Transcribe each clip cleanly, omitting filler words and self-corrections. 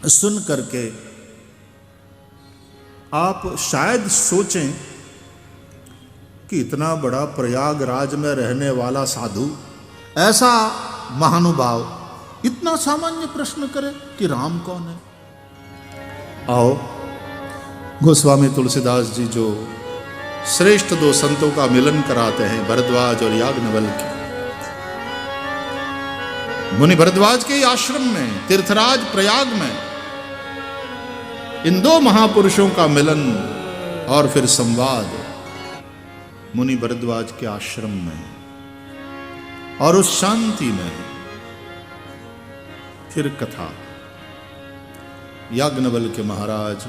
सुन करके आप शायद सोचें कि इतना बड़ा प्रयागराज में रहने वाला साधु, ऐसा महानुभाव इतना सामान्य प्रश्न करे कि राम कौन है। आओ, गोस्वामी तुलसीदास जी जो श्रेष्ठ दो संतों का मिलन कराते हैं, भरद्वाज और याज्ञवल्क्य, मुनि भरद्वाज के आश्रम में तीर्थराज प्रयाग में इन दो महापुरुषों का मिलन और फिर संवाद मुनि भरद्वाज के आश्रम में, और उस शांति में फिर कथा। याज्ञवल्क्य महाराज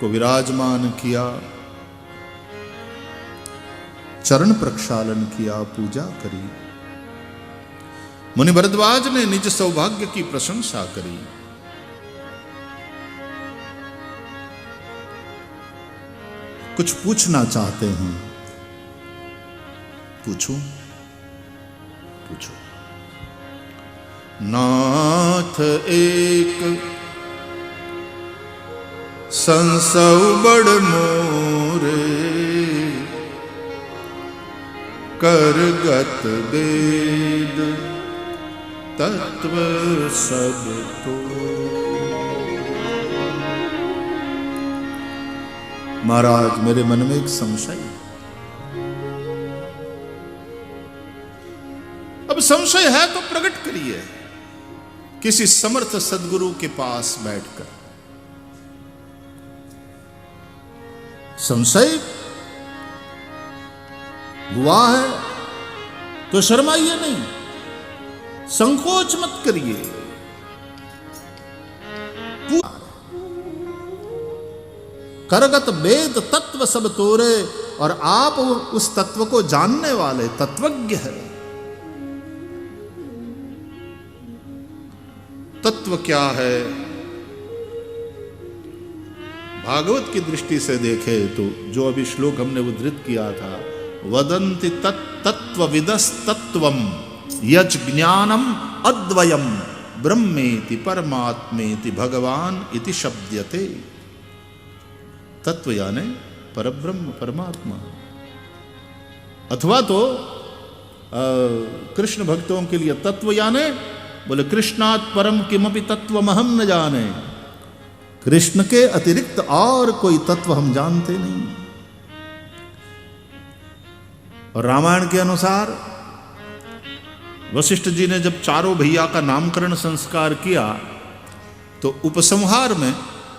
को विराजमान किया, चरण प्रक्षालन किया, पूजा करी। मुनि भरद्वाज ने निज सौभाग्य की प्रशंसा करी। कुछ पूछना चाहते हैं, पूछूं? पूछो। नाथ एक संसव बड़ मोरे, करगत वेद तत्व सब तो। महाराज, मेरे मन में एक संशय है। अब संशय है तो प्रकट करिए किसी समर्थ सद्गुरु के पास बैठकर। संशय हुआ है तो शर्माइए नहीं, संकोच मत करिए। करगत वेद तत्व सब तोरे, और आप उस तत्व को जानने वाले तत्वज्ञ है। तत्व क्या है? भागवत की दृष्टि से देखे तो जो अभी श्लोक हमने उद्धृत किया था, वदन्ति तत्त्वविदस्तत्त्वम् यज् ज्ञानम अद्वयम ब्रह्मेति परमात्मेति भगवान इति शब्द्यते। तत्व यानी परब्रह्म परमात्मा। अथवा तो कृष्ण भक्तों के लिए तत्व यानी बोले कृष्णात् परम किमपि तत्वमहं न जाने, कृष्ण के अतिरिक्त और कोई तत्व हम जानते नहीं। और रामायण के अनुसार वशिष्ठ जी ने जब चारों भैया का नामकरण संस्कार किया तो उपसंहार में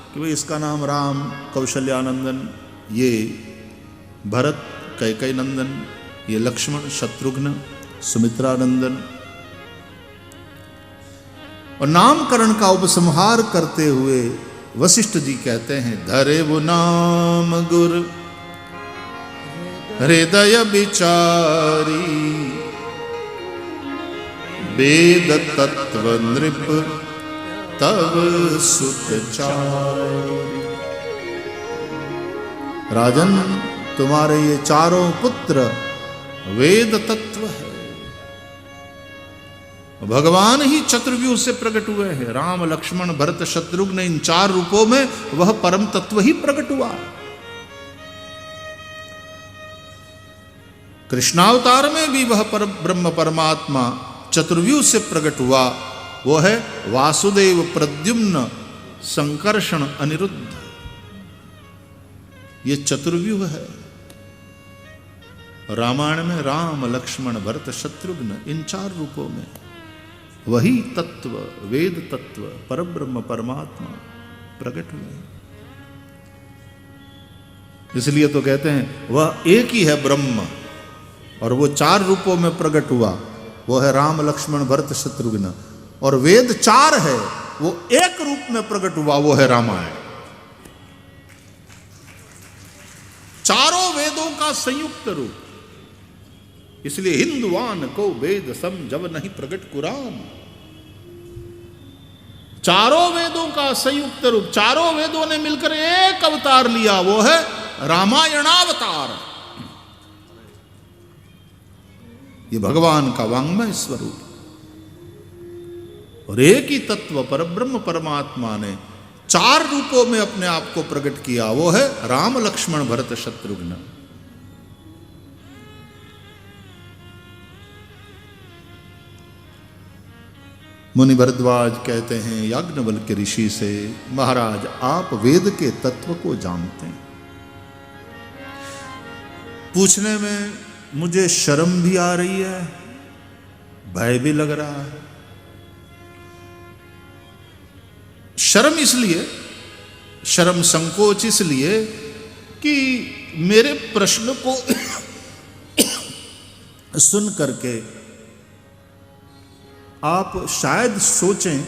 कि भाई इसका नाम राम, कौशल्यानंदन, ये भरत, कैकेयी नंदन, ये लक्ष्मण, शत्रुघ्न, सुमित्रानंदन, और नामकरण का उपसंहार करते हुए वशिष्ठ जी कहते हैं, धरे वो नाम गुर हृदय विचारी, वेद तत्व नृप तव सुत चारी। राजन, तुम्हारे ये चारों पुत्र वेद तत्व है। भगवान ही चतुर्व्यूह से प्रकट हुए हैं। राम, लक्ष्मण, भरत, शत्रुघ्न, इन चार रूपों में वह परम तत्व ही प्रकट हुआ। कृष्णावतार में भी वह परम ब्रह्म परमात्मा चतुर्व्यूह से प्रकट हुआ। वो है वासुदेव, प्रद्युम्न, संकर्षण, अनिरुद्ध। ये चतुर्व्यूह है। रामायण में राम, लक्ष्मण, भरत, शत्रुघ्न, इन चार रूपों में वही तत्व, वेद तत्व, परब्रह्म परमात्मा प्रकट हुए। इसलिए तो कहते हैं वह एक ही है ब्रह्म, और वो चार रूपों में प्रकट हुआ। वो है राम, लक्ष्मण, भरत, शत्रुघ्न। और वेद चार है, वो एक रूप में प्रकट हुआ, वो है रामायण। चारों वेदों का संयुक्त रूप। इसलिए हिंदुआन को वेद सम जब नहीं प्रकट कुरान। चारों वेदों का संयुक्त रूप, चारों वेदों ने मिलकर एक अवतार लिया, वो है रामायणावतार। ये भगवान का वांग्मय स्वरूप। और एक ही तत्व परब्रह्म परमात्मा ने 4 रूपों में अपने आप को प्रकट किया, वो है राम लक्ष्मण भरत शत्रुघ्न। मुनि भरद्वाज कहते हैं याज्ञवल्क्य ऋषि से, महाराज आप वेद के तत्व को जानते हैं। पूछने में मुझे शर्म भी आ रही है, भय भी लग रहा है। शर्म इसलिए, शर्म संकोच इसलिए कि मेरे प्रश्न को सुन करके आप शायद सोचें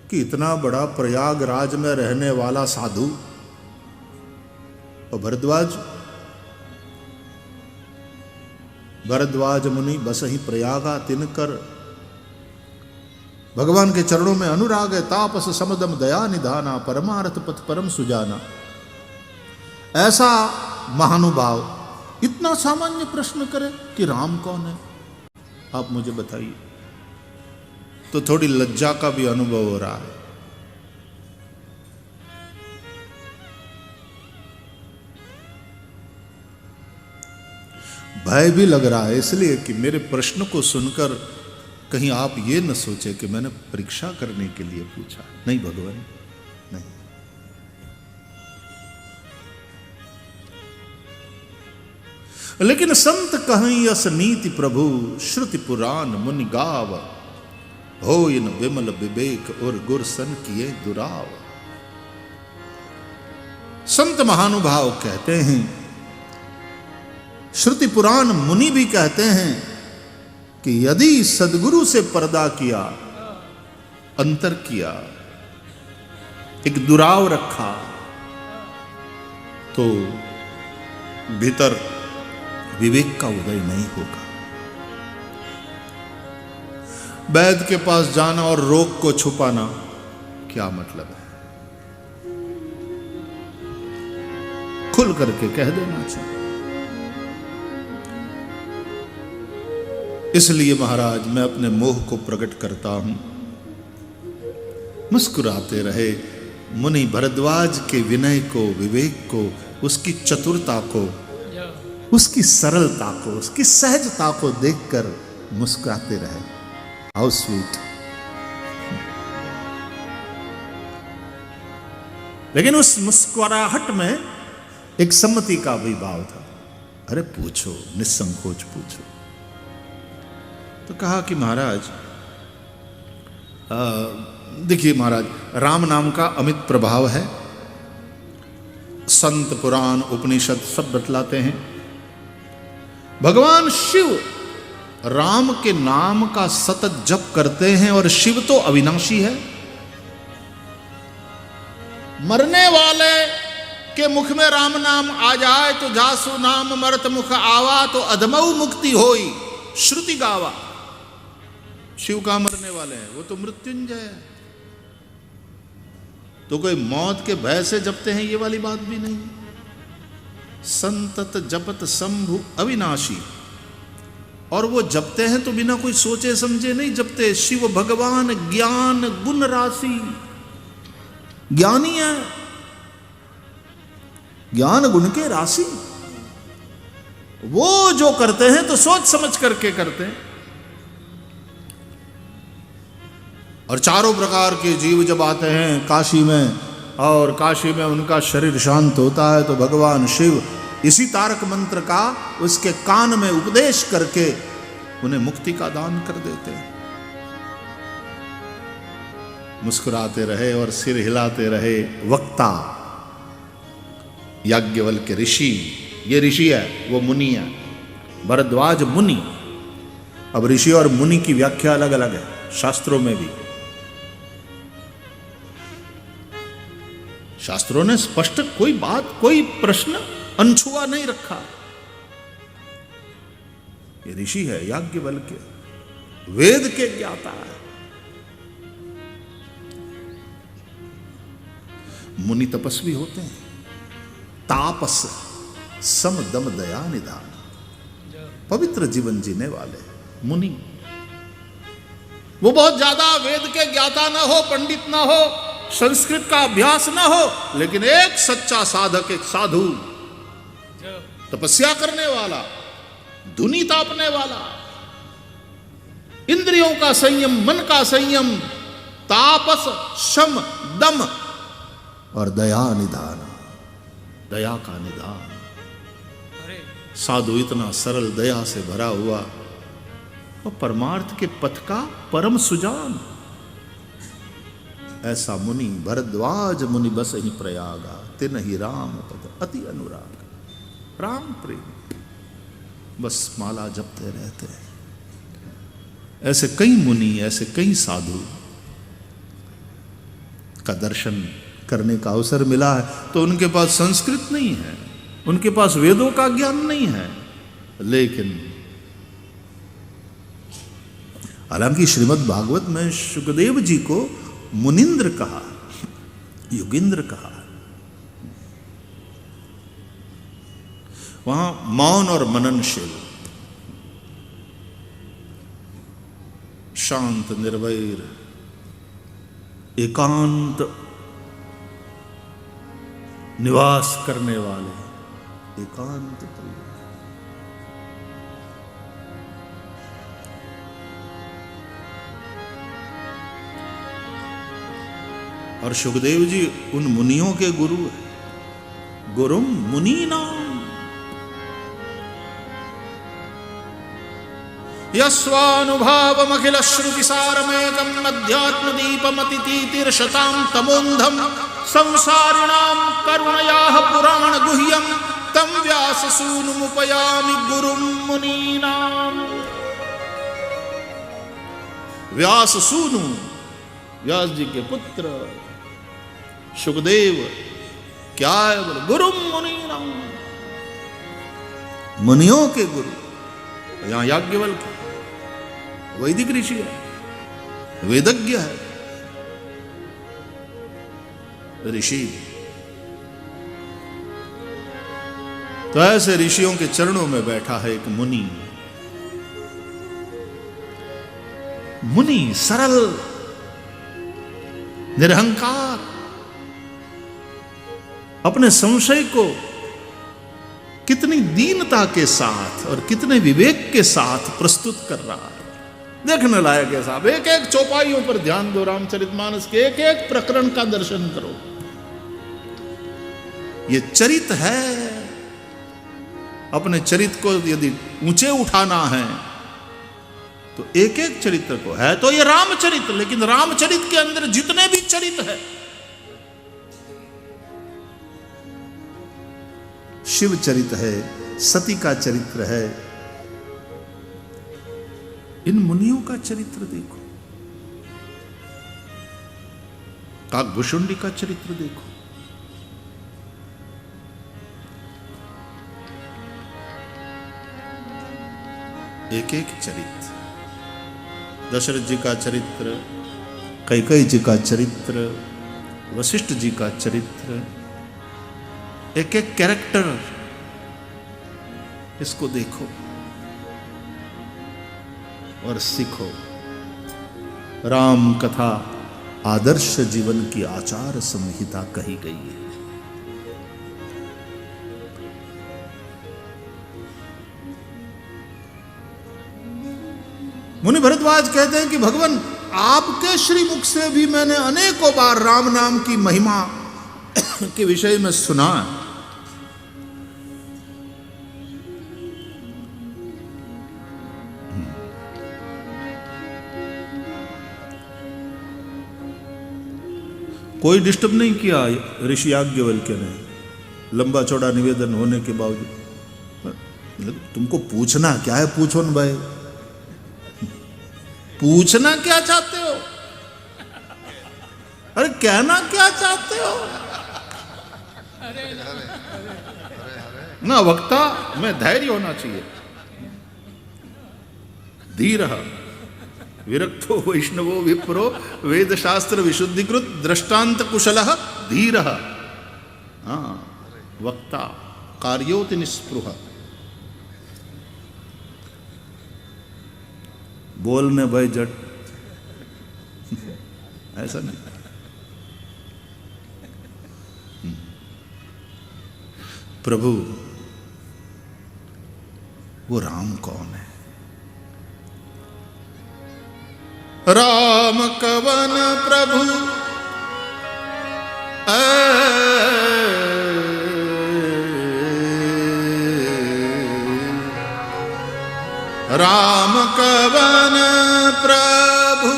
कि इतना बड़ा प्रयागराज में रहने वाला साधु और भरद्वाज मुनि बस ही प्रयागा तिनकर, भगवान के चरणों में अनुराग है, तापस समदम दया निधाना, परमार्थ पथ परम सुजाना। ऐसा महानुभाव इतना सामान्य प्रश्न करे कि राम कौन है, आप मुझे बताइए। तो थोड़ी लज्जा का भी अनुभव हो रहा है। भय भी लग रहा है इसलिए कि मेरे प्रश्न को सुनकर कहीं आप ये न सोचे कि मैंने परीक्षा करने के लिए पूछा। नहीं भगवान, नहीं। लेकिन संत कहीं यस नीति प्रभु, श्रुति पुराण मुनि गाव, हो इन विमल विवेक और गुरसन किए दुराव। संत महानुभाव कहते हैं, श्रुति पुराण मुनि भी कहते हैं कि यदि सदगुरु से पर्दा किया, अंतर किया, एक दुराव रखा, तो भीतर विवेक का उदय नहीं होगा। वैद्य के पास जाना और रोग को छुपाना क्या मतलब है? खुल करके कह देना चाहिए। इसलिए महाराज मैं अपने मोह को प्रकट करता हूं। मुस्कुराते रहे। मुनि भरद्वाज के विनय को, विवेक को, उसकी चतुरता को, उसकी सरलता को, उसकी सहजता को देखकर मुस्कुराते रहे। How sweet. लेकिन उस मुस्कुराहट में एक सम्मति का भी भाव था। अरे पूछो, निसंकोच पूछो। तो कहा कि महाराज देखिए महाराज, राम नाम का अमित प्रभाव है। संत पुराण उपनिषद सब बतलाते हैं। भगवान शिव राम के नाम का सतत जप करते हैं और शिव तो अविनाशी है। मरने वाले के मुख में राम नाम आ जाए तो जासु नाम मरत मुख आवा, तो अधमऊ मुक्ति होई श्रुति गावा। शिव का मरने वाले हैं, वो तो मृत्युंजय है। तो कोई मौत के भय से जपते हैं, ये वाली बात भी नहीं। संतत जपत शंभु अविनाशी, और वो जपते हैं तो बिना कोई सोचे समझे नहीं जपते। शिव भगवान ज्ञान गुण राशि, ज्ञानी है, ज्ञान गुण के राशि। वो जो करते हैं तो सोच समझ करके करते हैं। और चारों प्रकार के जीव जब आते हैं काशी में, और काशी में उनका शरीर शांत होता है, तो भगवान शिव इसी तारक मंत्र का उसके कान में उपदेश करके उन्हें मुक्ति का दान कर देते हैं। मुस्कुराते रहे और सिर हिलाते रहे वक्ता याज्ञवल्क्य ऋषि। ये ऋषि है, वो मुनि है, भरद्वाज मुनि। अब ऋषि और मुनि की व्याख्या अलग अलग है शास्त्रों में भी। शास्त्रों ने स्पष्ट कोई बात, कोई प्रश्न अनछुआ नहीं रखा। ये ऋषि है याज्ञवल्क्य, वेद के ज्ञाता है। मुनि तपस्वी होते हैं, तापस सम दम दया निधान, पवित्र जीवन जीने वाले मुनि। वो बहुत ज्यादा वेद के ज्ञाता ना हो, पंडित ना हो, संस्कृत का अभ्यास ना हो, लेकिन एक सच्चा साधक, एक साधु, तपस्या करने वाला, धुनी तापने वाला, इंद्रियों का संयम, मन का संयम, तापस, शम, दम और दया निधान, दया का निधान। साधु इतना सरल, दया से भरा हुआ और परमार्थ के पथ का परम सुजान, ऐसा मुनि भरद्वाज मुनि बस ही प्रयागा, तिन ही राम पद अति अनुराग। राम प्रेम, बस माला जपते रहते हैं। ऐसे कई मुनि, ऐसे कई साधु का दर्शन करने का अवसर मिला है। तो उनके पास संस्कृत नहीं है, उनके पास वेदों का ज्ञान नहीं है, लेकिन हालांकि श्रीमद् भागवत में शुकदेव जी को मुनिंद्र कहा, युगिंद्र कहा। वहां मौन और मननशील, शांत, निर्वैर, एकांत निवास करने वाले, एकांत प्रिय। और सुखदेव जी उन मुनियों के गुरु हैं। गुरुम मुनीनाम यस्वानुभावमखिल श्रुति सारमेकम अध्यात्म दीपमतितीतिर्शतां तमोन्धम संसारिणां करुणयाः पुराण गुह्यम तम व्यास सूनुमुपयामि गुरुम मुनीनाम। व्यास सूनु, व्यास जी के पुत्र सुखदेव क्या है बोले? गुरुम मुनीनाम, मुनियों के गुरु। यहां याज्ञवल्क्य वैदिक ऋषि है, वेदज्ञ है, ऋषि। तो ऐसे ऋषियों के चरणों में बैठा है एक मुनि। मुनि सरल, निरहंकार, अपने संशय को कितनी दीनता के साथ और कितने विवेक के साथ प्रस्तुत कर रहा है, देखने लायक है साहब। एक एक चौपाइयों पर ध्यान दो, रामचरितमानस के एक एक प्रकरण का दर्शन करो। ये चरित है, अपने चरित को यदि ऊंचे उठाना है तो एक एक चरित्र को, है तो ये रामचरित, लेकिन रामचरित के अंदर जितने भी चरित है, शिव चरित है, सती का चरित्र है, इन मुनियों का चरित्र देखो, काकभूषुंडी का चरित्र देखो। एक एक चरित्र, दशरथ जी का चरित्र, कैकेयी जी का चरित्र, वशिष्ठ जी का चरित्र, एक एक कैरेक्टर, इसको देखो और सीखो। राम कथा आदर्श जीवन की आचार संहिता कही गई है। मुनि भरद्वाज कहते हैं कि भगवान, आपके श्रीमुख से भी मैंने अनेकों बार राम नाम की महिमा के विषय में सुना। कोई डिस्टर्ब नहीं किया ऋषि याज्ञवल्क्य ने, लंबा चौड़ा निवेदन होने के बावजूद। तुमको पूछना क्या है, पूछो न भाई, पूछना क्या चाहते हो? अरे कहना क्या चाहते हो? ना वक्ता में धैर्य होना चाहिए। धीरः विरक्तो वैष्णवो विप्रो वेद शास्त्र विशुद्धिकृत दृष्टांत कुशलः धीरः। हाँ, वक्ता कार्योति निस्पृह, बोलने भाई जट, ऐसा नहीं। प्रभु वो राम कौन है? राम कवन प्रभु राम कवन प्रभु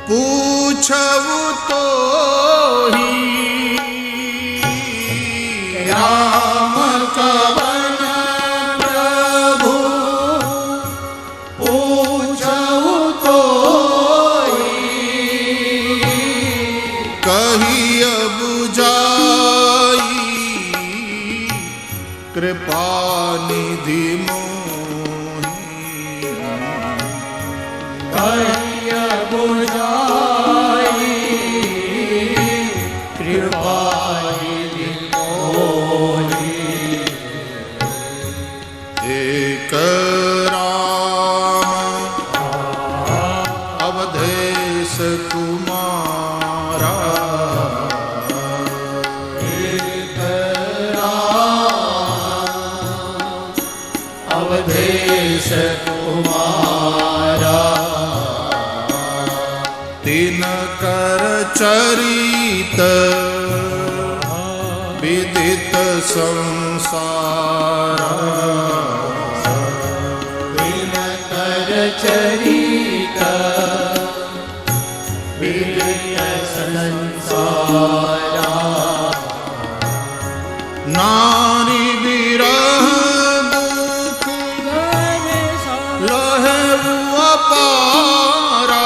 पूछऊ तो ही राम कवन प्रभु पूछऊ तो ही कहिय बुझाई कृपा निधि चरित विदित संसार दिनकर चरित विदित संसार नारी विरह दुख लहे अपारा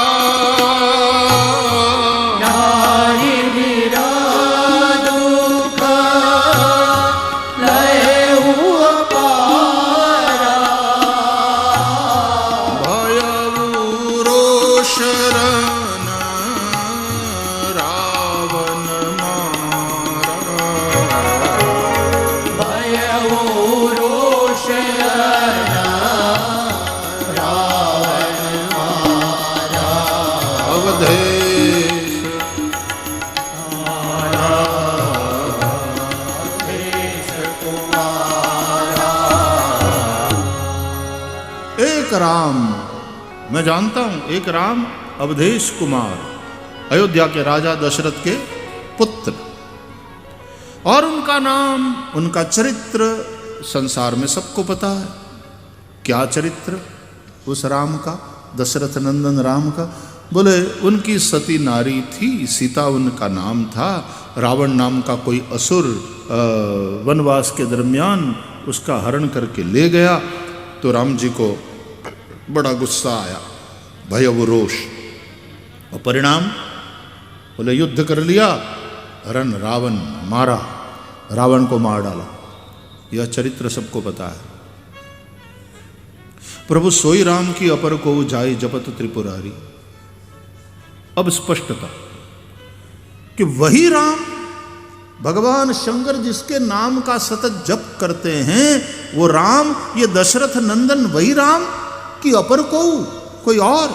राम, मैं जानता हूं एक राम अवधेश कुमार, अयोध्या के राजा दशरथ के पुत्र, और उनका नाम, उनका चरित्र संसार में सबको पता है। क्या चरित्र उस राम का, दशरथ नंदन राम का? बोले उनकी सती नारी थी सीता, उनका नाम था। रावण नाम का कोई असुर वनवास के दरमियान उसका हरण करके ले गया, तो राम जी को बड़ा गुस्सा आया, भय वो रोष, और परिणाम बोले युद्ध कर लिया, हरण रावण मारा, रावण को मार डाला। यह चरित्र सबको पता है। प्रभु सोई राम की अपर को जाय जपत त्रिपुरारी। अब स्पष्टता कि वही राम, भगवान शंकर जिसके नाम का सतत जप करते हैं, वो राम, ये दशरथ नंदन वही राम कि अपर को कोई और?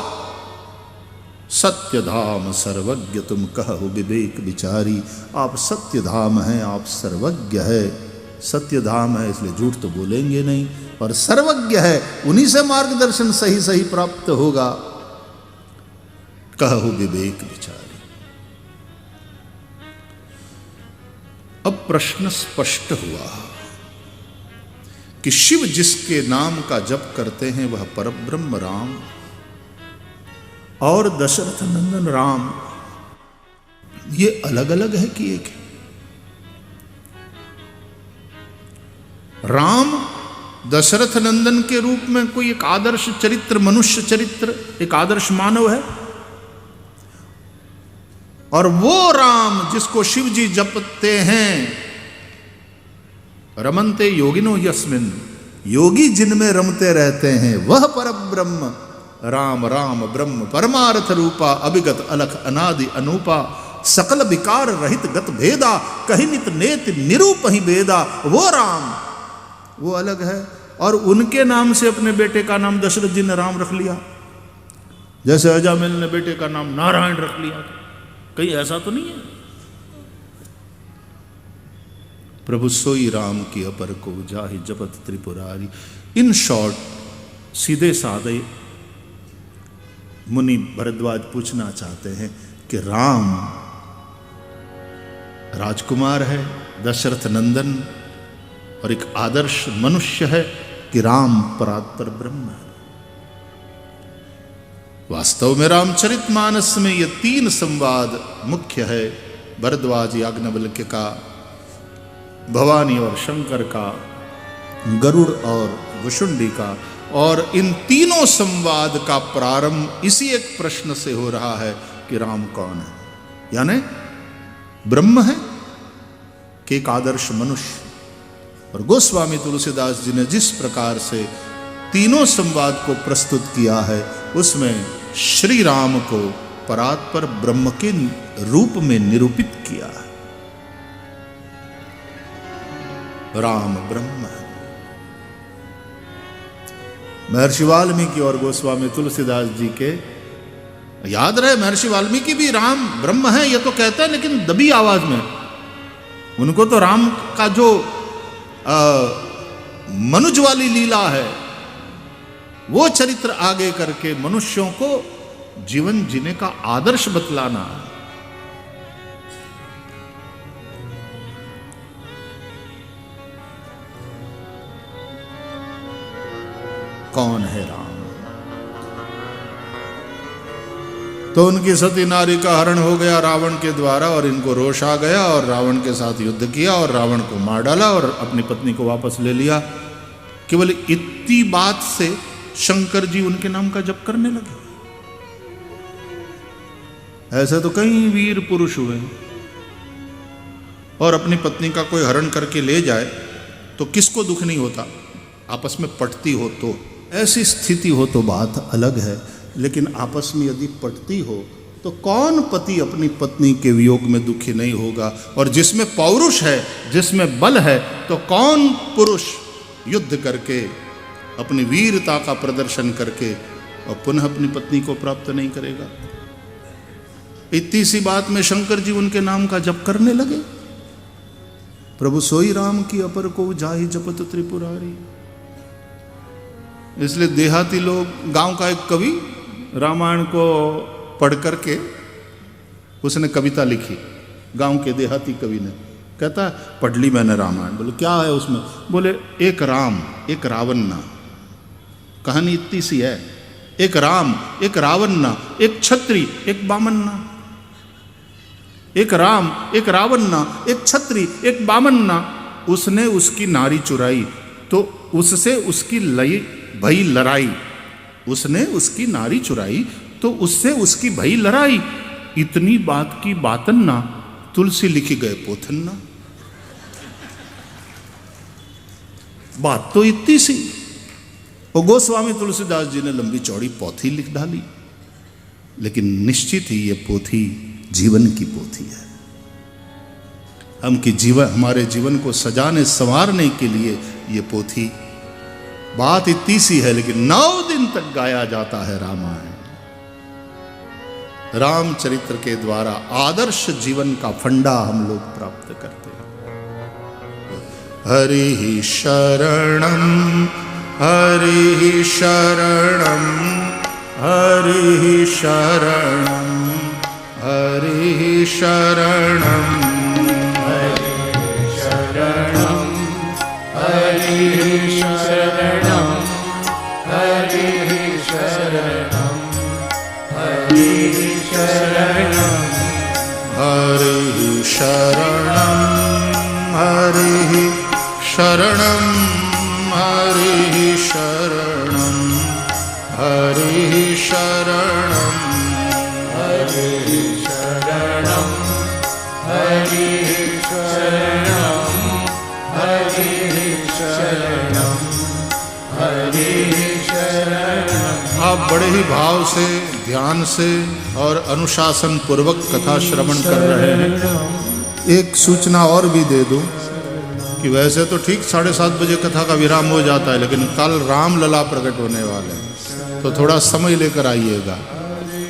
सत्य धाम सर्वज्ञ तुम कहो विवेक विचारी। आप सत्य धाम हैं, आप सर्वज्ञ है। सत्य धाम है इसलिए झूठ तो बोलेंगे नहीं, और सर्वज्ञ है, उन्हीं से मार्गदर्शन सही सही प्राप्त होगा। कहो विवेक विचारी। अब प्रश्न स्पष्ट हुआ कि शिव जिसके नाम का जप करते हैं वह परब्रह्म राम, और दशरथ नंदन राम ये अलग अलग है कि एक है? राम दशरथ नंदन के रूप में कोई एक आदर्श चरित्र, मनुष्य चरित्र, एक आदर्श मानव है, और वो राम जिसको शिव जी जपते हैं, रमन्ते योगिनो यस्मिन, योगी जिनमें रमते रहते हैं, वह परब्रह्म राम। राम ब्रह्म परमार्थ रूपा, अभिगत अलख अनादि अनूपा, सकल विकार रहित गत भेदा, कहीं नित नेत निरूप ही भेदा। वो राम, वो अलग है, और उनके नाम से अपने बेटे का नाम दशरथ जी ने राम रख लिया। जैसे अजामिल ने बेटे का नाम नारायण रख लिया, कहीं ऐसा तो नहीं है। प्रभु सोई राम की अपर को जाहि जपत त्रिपुरारी। इन शॉर्ट, सीधे साधे मुनि भरद्वाज पूछना चाहते हैं कि राम राजकुमार है, दशरथ नंदन, और एक आदर्श मनुष्य है, कि राम परात्पर ब्रह्म है। वास्तव में रामचरितमानस में ये 3 संवाद मुख्य है, भरद्वाज याज्ञवल्क्य का, भवानी और शंकर का, गरुड़ और वसुंडी का। और इन तीनों संवाद का प्रारंभ इसी एक प्रश्न से हो रहा है कि राम कौन है, यानी ब्रह्म है कि एक आदर्श मनुष्य। और गोस्वामी तुलसीदास जी ने जिस प्रकार से तीनों संवाद को प्रस्तुत किया है, उसमें श्री राम को परात्पर ब्रह्म के रूप में निरूपित किया है। राम ब्रह्म है। महर्षि वाल्मीकि और गोस्वामी तुलसीदास जी के, याद रहे महर्षि वाल्मीकि भी राम ब्रह्म है ये तो कहते हैं, लेकिन दबी आवाज में। उनको तो राम का जो मनुज वाली लीला है, वो चरित्र आगे करके मनुष्यों को जीवन जीने का आदर्श बतलाना है। कौन है राम? तो उनकी सती नारी का हरण हो गया रावण के द्वारा, और इनको रोष आ गया और रावण के साथ युद्ध किया और रावण को मार डाला और अपनी पत्नी को वापस ले लिया। केवल इतनी बात से शंकर जी उनके नाम का जप करने लगे। ऐसे तो कई वीर पुरुष हुए, और अपनी पत्नी का कोई हरण करके ले जाए तो किसको दुख नहीं होता, आपस में पटती हो तो। ऐसी स्थिति हो तो बात अलग है, लेकिन आपस में यदि पटती हो तो कौन पति अपनी पत्नी के वियोग में दुखी नहीं होगा। और जिसमें पौरुष है, जिसमें बल है, तो कौन पुरुष युद्ध करके अपनी वीरता का प्रदर्शन करके और पुनः अपनी पत्नी को प्राप्त नहीं करेगा। इतनी सी बात में शंकर जी उनके नाम का जप करने लगे। प्रभु सोई राम की अपर को जाहि जपत त्रिपुरारी। इसलिए देहाती लोग, गांव का एक कवि रामायण को पढ़ करके उसने कविता लिखी, गांव के देहाती कवि ने। कहता है पढ़ ली मैंने रामायण। बोले क्या है उसमें? बोले एक राम एक रावण ना। कहानी इतनी सी है, एक राम एक रावण ना, एक छत्री एक बामन ना। एक राम एक रावण ना, एक छत्री एक बामन ना। उसने उसकी नारी चुराई तो उससे उसकी लई भई लड़ाई। उसने उसकी नारी चुराई तो उससे उसकी भई लड़ाई। इतनी बात की बातन ना, तुलसी लिखी गए पोथन ना। बात तो इतनी सी। और गोस्वामी तुलसीदास जी ने लंबी चौड़ी पोथी लिख डाली, लेकिन निश्चित ही ये पोथी जीवन की पोथी है। हमारे जीवन को सजाने संवारने के लिए ये पोथी, बात इतनी सी है, लेकिन 9 दिन तक गाया जाता है रामायण। रामचरित्र के द्वारा आदर्श जीवन का फंडा हम लोग प्राप्त करते हैं। हरि शरणम हरि शरणम हरि शरणम हरि शरणम हरि शरणम हरि शरणम हरि शरणम हरि शरणम हरि शरणम हरि शरणम हरि शरणम हरि शरणम हरि शरणम हरि शरणम हरि शरणम हरि शरणम। आप बड़े ही भाव से, ध्यान से और अनुशासन पूर्वक कथा श्रवण कर रहे हैं। एक सूचना और भी दे दूं कि वैसे तो ठीक 7:30 बजे कथा का विराम हो जाता है, लेकिन कल राम लला प्रकट होने वाले हैं, तो थोड़ा समय लेकर आइएगा।